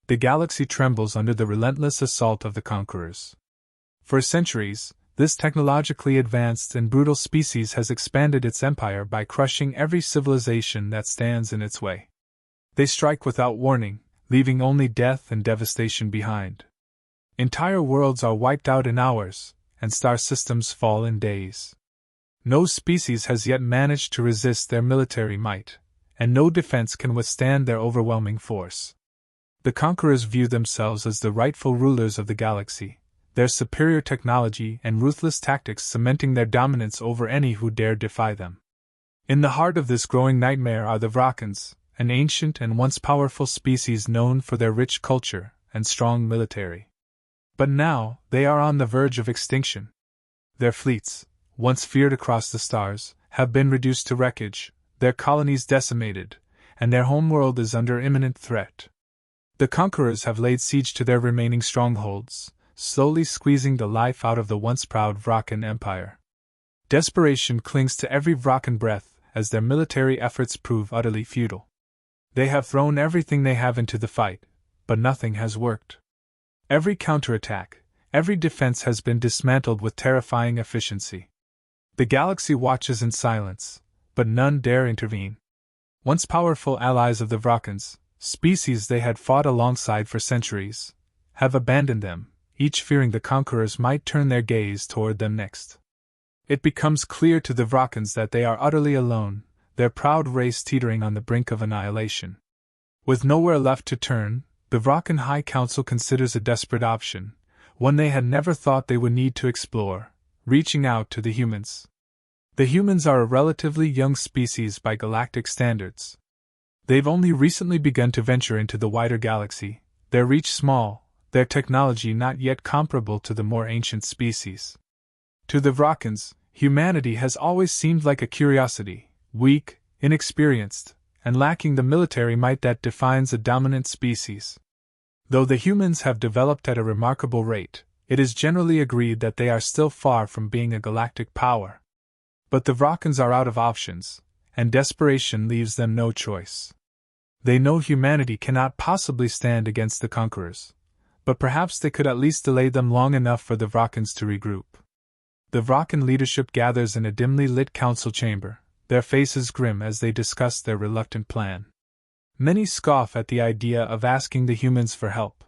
The galaxy trembles under the relentless assault of the conquerors. For centuries, this technologically advanced and brutal species has expanded its empire by crushing every civilization that stands in its way. They strike without warning, leaving only death and devastation behind. Entire worlds are wiped out in hours, and star systems fall in days. No species has yet managed to resist their military might, and no defense can withstand their overwhelming force. The conquerors view themselves as the rightful rulers of the galaxy, their superior technology and ruthless tactics cementing their dominance over any who dare defy them. In the heart of this growing nightmare are the Vakans, an ancient and once powerful species known for their rich culture and strong military. But now, they are on the verge of extinction. Their fleets, once feared across the stars, have been reduced to wreckage, their colonies decimated, and their homeworld is under imminent threat. The conquerors have laid siege to their remaining strongholds, slowly squeezing the life out of the once proud Vakan Empire. Desperation clings to every Vakan breath as their military efforts prove utterly futile. They have thrown everything they have into the fight, but nothing has worked. Every counterattack, every defense has been dismantled with terrifying efficiency. The galaxy watches in silence, but none dare intervene. Once powerful allies of the Vakans, species they had fought alongside for centuries, have abandoned them, each fearing the conquerors might turn their gaze toward them next. It becomes clear to the Vakans that they are utterly alone, their proud race teetering on the brink of annihilation. With nowhere left to turn, the Vakan High Council considers a desperate option, one they had never thought they would need to explore, reaching out to the humans. The humans are a relatively young species by galactic standards. They've only recently begun to venture into the wider galaxy, their reach small, their technology not yet comparable to the more ancient species. To the Vakans, humanity has always seemed like a curiosity, weak, inexperienced, and lacking the military might that defines a dominant species. Though the humans have developed at a remarkable rate, it is generally agreed that they are still far from being a galactic power. But the Vakans are out of options, and desperation leaves them no choice. They know humanity cannot possibly stand against the conquerors, but perhaps they could at least delay them long enough for the Vakans to regroup. The Vakan leadership gathers in a dimly lit council chamber, their faces grim as they discuss their reluctant plan. Many scoff at the idea of asking the humans for help.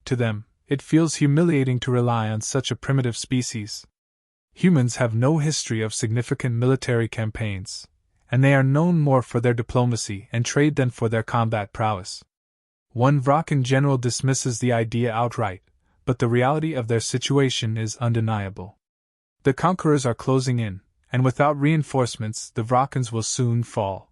To them, it feels humiliating to rely on such a primitive species. Humans have no history of significant military campaigns, and they are known more for their diplomacy and trade than for their combat prowess. One Vakan general dismisses the idea outright, but the reality of their situation is undeniable. The conquerors are closing in, and without reinforcements the Vakans will soon fall.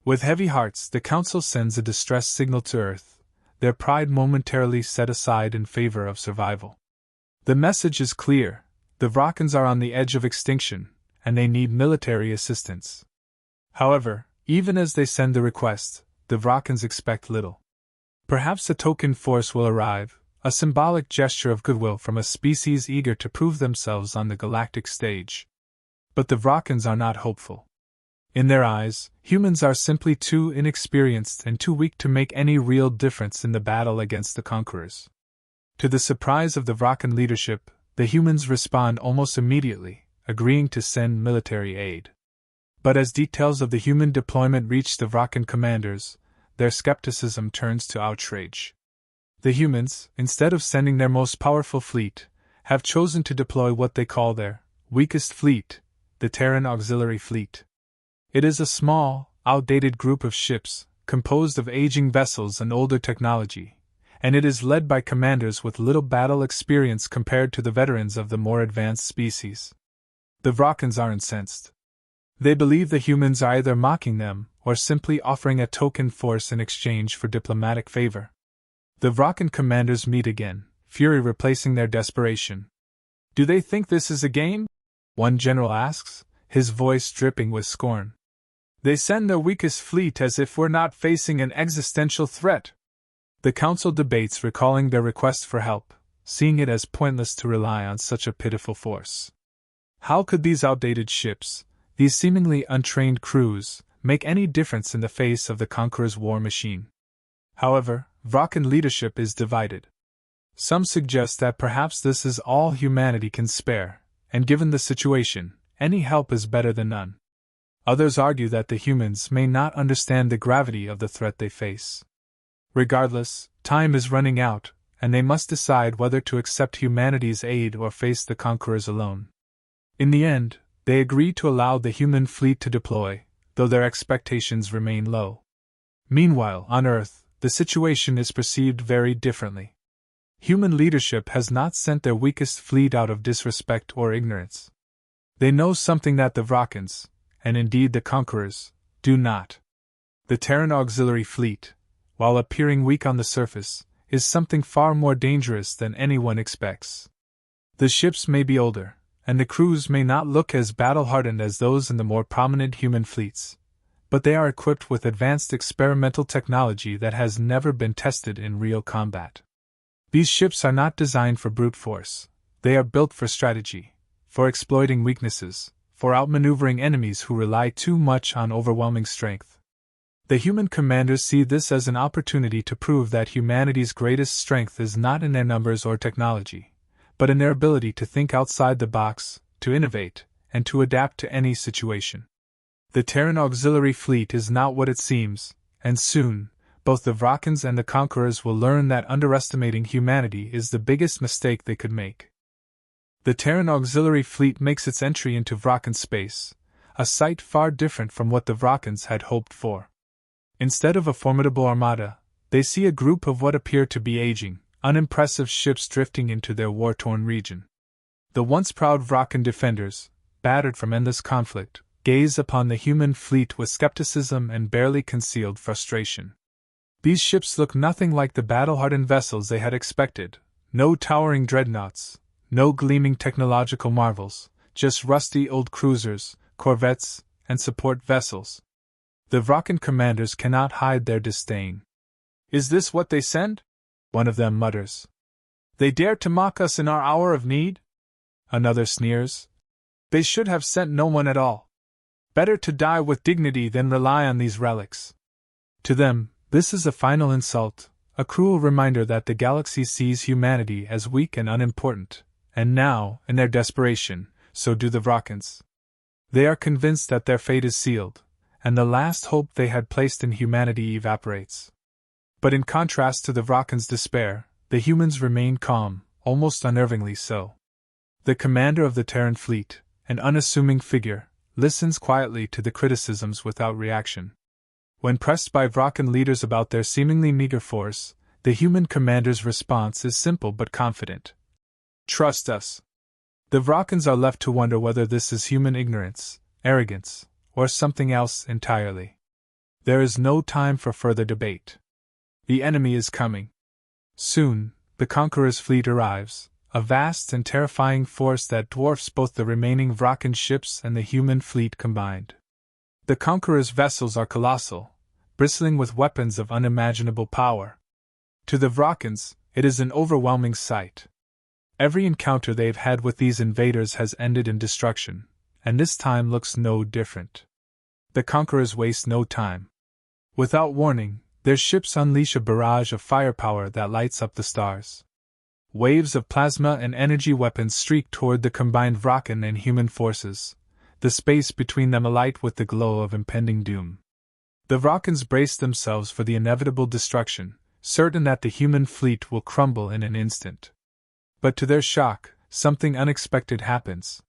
With heavy hearts, the Council sends a distress signal to Earth, their pride momentarily set aside in favor of survival. The message is clear: the Vakans are on the edge of extinction, and they need military assistance. However, even as they send the request, the Vakans expect little. Perhaps a token force will arrive, a symbolic gesture of goodwill from a species eager to prove themselves on the galactic stage. But the Vakans are not hopeful. In their eyes, humans are simply too inexperienced and too weak to make any real difference in the battle against the conquerors. To the surprise of the Vakan leadership, the humans respond almost immediately, agreeing to send military aid. But as details of the human deployment reach the Vakan commanders, their skepticism turns to outrage. The humans, instead of sending their most powerful fleet, have chosen to deploy what they call their weakest fleet, the Terran Auxiliary Fleet. It is a small, outdated group of ships, composed of aging vessels and older technology, and it is led by commanders with little battle experience compared to the veterans of the more advanced species. The Vakans are incensed. They believe the humans are either mocking them or simply offering a token force in exchange for diplomatic favor. The Vakan commanders meet again, fury replacing their desperation. "Do they think this is a game?" one general asks, his voice dripping with scorn. "They send their weakest fleet as if we're not facing an existential threat." The council debates, recalling their request for help, seeing it as pointless to rely on such a pitiful force. How could these outdated ships, these seemingly untrained crews, make any difference in the face of the conqueror's war machine? However, Vakan leadership is divided. Some suggest that perhaps this is all humanity can spare, and given the situation, any help is better than none. Others argue that the humans may not understand the gravity of the threat they face. Regardless, time is running out, and they must decide whether to accept humanity's aid or face the conquerors alone. In the end, they agree to allow the human fleet to deploy, though their expectations remain low. Meanwhile, on Earth, the situation is perceived very differently. Human leadership has not sent their weakest fleet out of disrespect or ignorance. They know something that the Vakans, and indeed the conquerors, do not. The Terran auxiliary fleet, while appearing weak on the surface, is something far more dangerous than anyone expects. The ships may be older, and the crews may not look as battle-hardened as those in the more prominent human fleets, but they are equipped with advanced experimental technology that has never been tested in real combat. These ships are not designed for brute force. They are built for strategy, for exploiting weaknesses, for outmaneuvering enemies who rely too much on overwhelming strength. The human commanders see this as an opportunity to prove that humanity's greatest strength is not in their numbers or technology, but in their ability to think outside the box, to innovate, and to adapt to any situation. The Terran auxiliary fleet is not what it seems, and soon, both the Vakans and the conquerors will learn that underestimating humanity is the biggest mistake they could make. The Terran auxiliary fleet makes its entry into Vakan space, a sight far different from what the Vakans had hoped for. Instead of a formidable armada, they see a group of what appear to be aging, unimpressive ships drifting into their war-torn region. The once proud Vakan defenders, battered from endless conflict, gaze upon the human fleet with skepticism and barely concealed frustration. These ships look nothing like the battle-hardened vessels they had expected, no towering dreadnoughts, no gleaming technological marvels, just rusty old cruisers, corvettes, and support vessels. The Vakan commanders cannot hide their disdain. "Is this what they send?" one of them mutters. "They dare to mock us in our hour of need?" Another sneers. "They should have sent no one at all. Better to die with dignity than rely on these relics." To them, this is a final insult, a cruel reminder that the galaxy sees humanity as weak and unimportant, and now, in their desperation, so do the Vakans. They are convinced that their fate is sealed, and the last hope they had placed in humanity evaporates. But in contrast to the Vakans' despair, the humans remain calm, almost unnervingly so. The commander of the Terran fleet, an unassuming figure, listens quietly to the criticisms without reaction. When pressed by Vakan leaders about their seemingly meager force, the human commander's response is simple but confident. "Trust us." The Vakans are left to wonder whether this is human ignorance, arrogance, or something else entirely. There is no time for further debate. The enemy is coming. Soon, the conqueror's fleet arrives, a vast and terrifying force that dwarfs both the remaining Vakan ships and the human fleet combined. The conqueror's vessels are colossal, bristling with weapons of unimaginable power. To the Vakans, it is an overwhelming sight. Every encounter they've had with these invaders has ended in destruction, and this time looks no different. The conquerors waste no time. Without warning, their ships unleash a barrage of firepower that lights up the stars. Waves of plasma and energy weapons streak toward the combined Vakan and human forces, the space between them alight with the glow of impending doom. The Vakans brace themselves for the inevitable destruction, certain that the human fleet will crumble in an instant. But to their shock, something unexpected happens.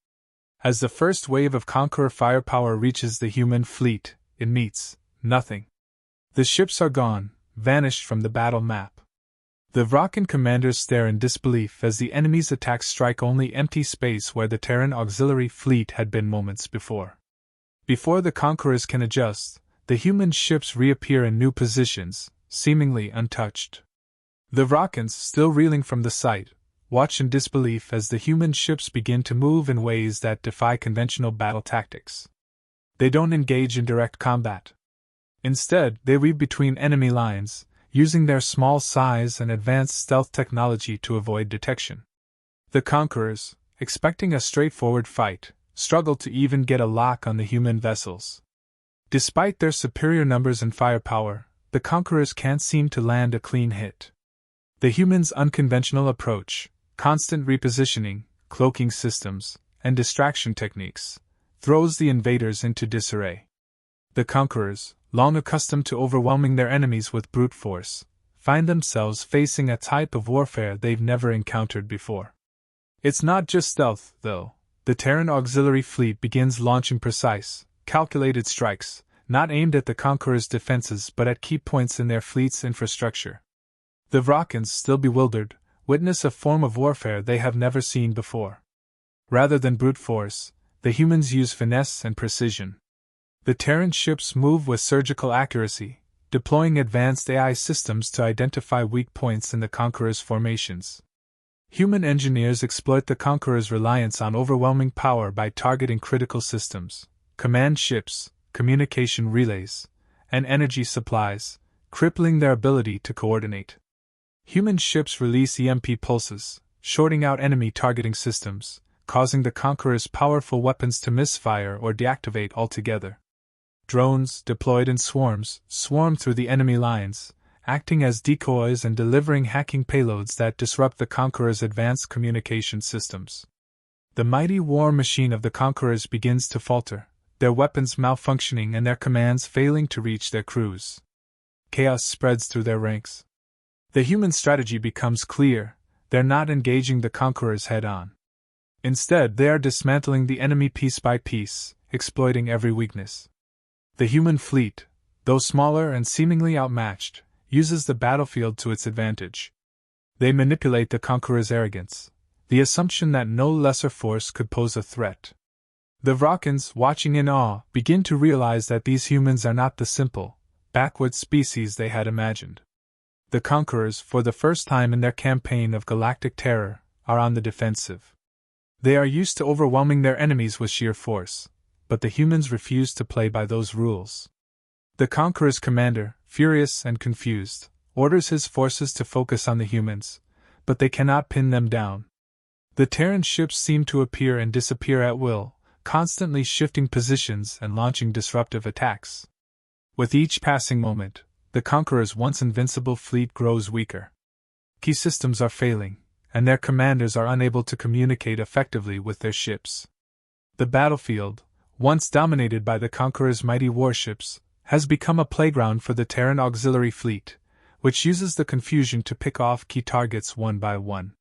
As the first wave of conqueror firepower reaches the human fleet, it meets nothing. The ships are gone, vanished from the battle map. The Vakan commanders stare in disbelief as the enemy's attacks strike only empty space where the Terran auxiliary fleet had been moments before. Before the conquerors can adjust, the human ships reappear in new positions, seemingly untouched. The Vakans, still reeling from the sight, watch in disbelief as the human ships begin to move in ways that defy conventional battle tactics. They don't engage in direct combat. Instead, they weave between enemy lines, using their small size and advanced stealth technology to avoid detection. The conquerors, expecting a straightforward fight, struggle to even get a lock on the human vessels. Despite their superior numbers and firepower, the conquerors can't seem to land a clean hit. The humans' unconventional approach, constant repositioning, cloaking systems, and distraction techniques, throws the invaders into disarray. The conquerors, long accustomed to overwhelming their enemies with brute force, find themselves facing a type of warfare they've never encountered before. It's not just stealth, though. The Terran auxiliary fleet begins launching precise, calculated strikes, not aimed at the conquerors' defenses but at key points in their fleet's infrastructure. The Vakans, still bewildered, witness a form of warfare they have never seen before. Rather than brute force, the humans use finesse and precision. The Terran ships move with surgical accuracy, deploying advanced AI systems to identify weak points in the conquerors' formations. Human engineers exploit the conquerors' reliance on overwhelming power by targeting critical systems, command ships, communication relays, and energy supplies, crippling their ability to coordinate. Human ships release EMP pulses, shorting out enemy targeting systems, causing the conquerors' powerful weapons to misfire or deactivate altogether. Drones, deployed in swarms, swarm through the enemy lines, acting as decoys and delivering hacking payloads that disrupt the conquerors' advanced communication systems. The mighty war machine of the conquerors begins to falter, their weapons malfunctioning and their commands failing to reach their crews. Chaos spreads through their ranks. The human strategy becomes clear: they're not engaging the conquerors head-on. Instead, they are dismantling the enemy piece by piece, exploiting every weakness. The human fleet, though smaller and seemingly outmatched, uses the battlefield to its advantage. They manipulate the conqueror's arrogance, the assumption that no lesser force could pose a threat. The Vakans, watching in awe, begin to realize that these humans are not the simple, backward species they had imagined. The conquerors, for the first time in their campaign of galactic terror, are on the defensive. They are used to overwhelming their enemies with sheer force, but the humans refuse to play by those rules. The conqueror's commander, furious and confused, orders his forces to focus on the humans, but they cannot pin them down. The Terran ships seem to appear and disappear at will, constantly shifting positions and launching disruptive attacks. With each passing moment, the conqueror's once invincible fleet grows weaker. Key systems are failing, and their commanders are unable to communicate effectively with their ships. The battlefield, once dominated by the conqueror's mighty warships, has become a playground for the Terran auxiliary fleet, which uses the confusion to pick off key targets one by one.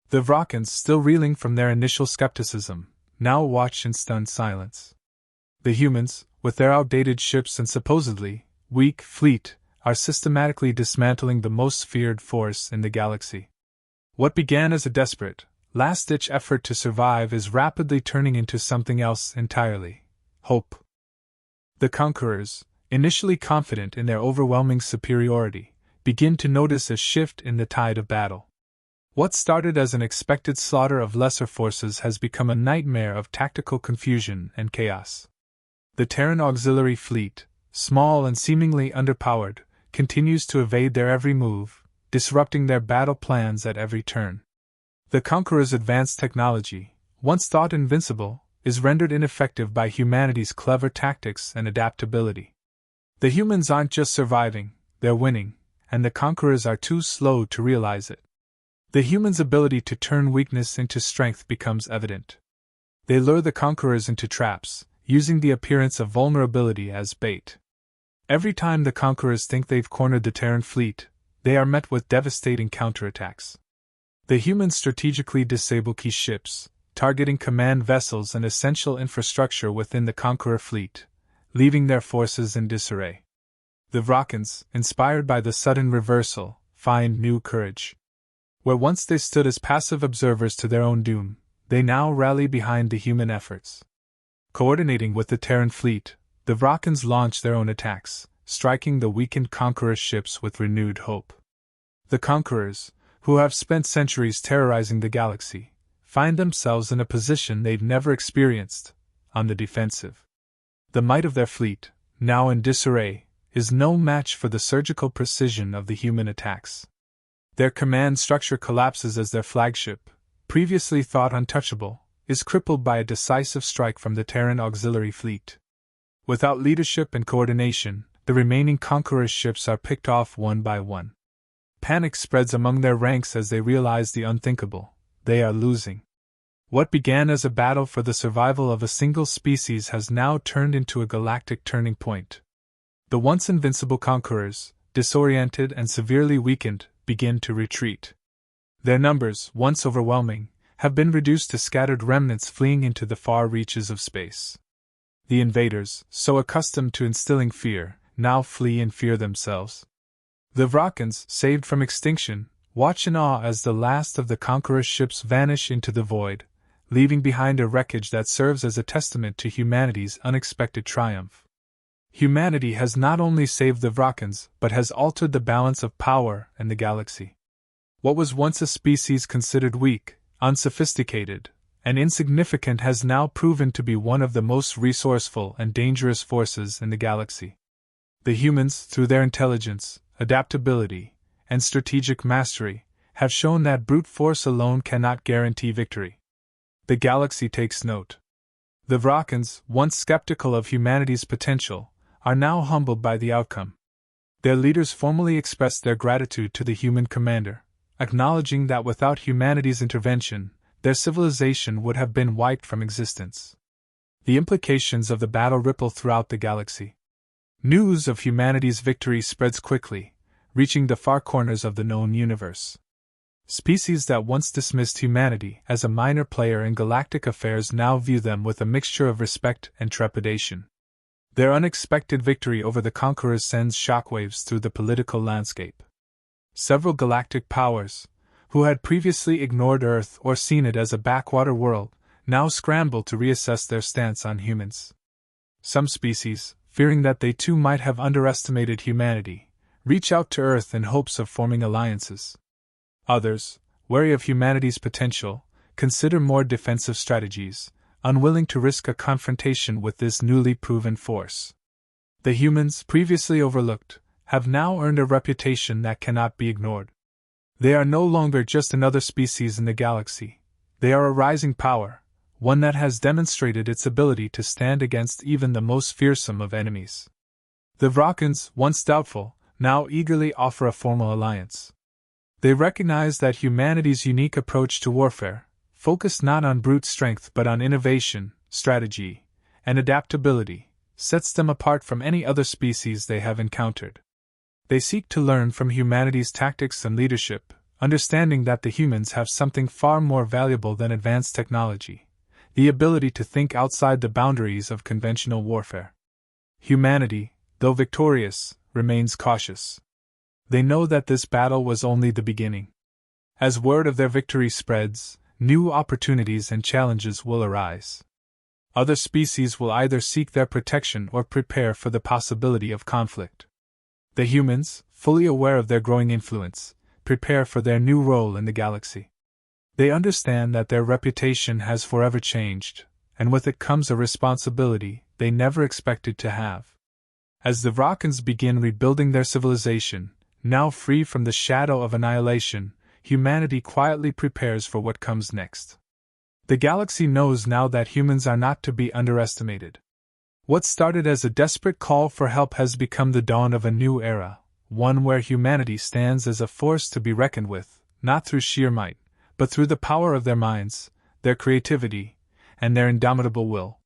The Vakans, still reeling from their initial skepticism, now watch in stunned silence. The humans, with their outdated ships and supposedly weak fleet, are systematically dismantling the most feared force in the galaxy. What began as a desperate, last-ditch effort to survive is rapidly turning into something else entirely: hope. The conquerors, initially confident in their overwhelming superiority, begin to notice a shift in the tide of battle. What started as an expected slaughter of lesser forces has become a nightmare of tactical confusion and chaos. The Terran auxiliary fleet, small and seemingly underpowered, continues to evade their every move, disrupting their battle plans at every turn. The conqueror's advanced technology, once thought invincible, is rendered ineffective by humanity's clever tactics and adaptability. The humans aren't just surviving, they're winning, and the conquerors are too slow to realize it. The humans' ability to turn weakness into strength becomes evident. They lure the conquerors into traps, using the appearance of vulnerability as bait. Every time the conquerors think they've cornered the Terran fleet, they are met with devastating counterattacks. The humans strategically disable key ships, targeting command vessels and essential infrastructure within the conqueror fleet, leaving their forces in disarray. The Vakans, inspired by the sudden reversal, find new courage. Where once they stood as passive observers to their own doom, they now rally behind the human efforts. Coordinating with the Terran fleet, the Vakans launch their own attacks, striking the weakened conqueror ships with renewed hope. The conquerors, who have spent centuries terrorizing the galaxy, find themselves in a position they've never experienced: on the defensive. The might of their fleet, now in disarray, is no match for the surgical precision of the human attacks. Their command structure collapses as their flagship, previously thought untouchable, is crippled by a decisive strike from the Terran auxiliary fleet. Without leadership and coordination, the remaining conqueror's ships are picked off one by one. Panic spreads among their ranks as they realize the unthinkable: they are losing. What began as a battle for the survival of a single species has now turned into a galactic turning point. The once invincible conquerors, disoriented and severely weakened, begin to retreat. Their numbers, once overwhelming, have been reduced to scattered remnants fleeing into the far reaches of space. The invaders, so accustomed to instilling fear, now flee in fear themselves. The Vakans, saved from extinction, watch in awe as the last of the conqueror's ships vanish into the void, leaving behind a wreckage that serves as a testament to humanity's unexpected triumph. Humanity has not only saved the Vakans, but has altered the balance of power in the galaxy. What was once a species considered weak, unsophisticated, and insignificant has now proven to be one of the most resourceful and dangerous forces in the galaxy. The humans, through their intelligence, adaptability, and strategic mastery, have shown that brute force alone cannot guarantee victory. The galaxy takes note. The Vakans, once skeptical of humanity's potential, are now humbled by the outcome. Their leaders formally expressed their gratitude to the human commander, acknowledging that without humanity's intervention, their civilization would have been wiped from existence. The implications of the battle ripple throughout the galaxy. News of humanity's victory spreads quickly, reaching the far corners of the known universe. Species that once dismissed humanity as a minor player in galactic affairs now view them with a mixture of respect and trepidation. Their unexpected victory over the conquerors sends shockwaves through the political landscape. Several galactic powers, who had previously ignored Earth or seen it as a backwater world, now scramble to reassess their stance on humans. Some species, fearing that they too might have underestimated humanity, reach out to Earth in hopes of forming alliances. Others, wary of humanity's potential, consider more defensive strategies, unwilling to risk a confrontation with this newly proven force. The humans, previously overlooked, have now earned a reputation that cannot be ignored. They are no longer just another species in the galaxy. They are a rising power, one that has demonstrated its ability to stand against even the most fearsome of enemies. The Vakans, once doubtful, now eagerly offer a formal alliance. They recognize that humanity's unique approach to warfare, focused not on brute strength but on innovation, strategy, and adaptability, sets them apart from any other species they have encountered. They seek to learn from humanity's tactics and leadership, understanding that the humans have something far more valuable than advanced technology: the ability to think outside the boundaries of conventional warfare. Humanity, though victorious, remains cautious. They know that this battle was only the beginning. As word of their victory spreads, new opportunities and challenges will arise. Other species will either seek their protection or prepare for the possibility of conflict. The humans, fully aware of their growing influence, prepare for their new role in the galaxy. They understand that their reputation has forever changed, and with it comes a responsibility they never expected to have. As the Vakans begin rebuilding their civilization, now free from the shadow of annihilation, humanity quietly prepares for what comes next. The galaxy knows now that humans are not to be underestimated. What started as a desperate call for help has become the dawn of a new era, one where humanity stands as a force to be reckoned with, not through sheer might, but through the power of their minds, their creativity, and their indomitable will.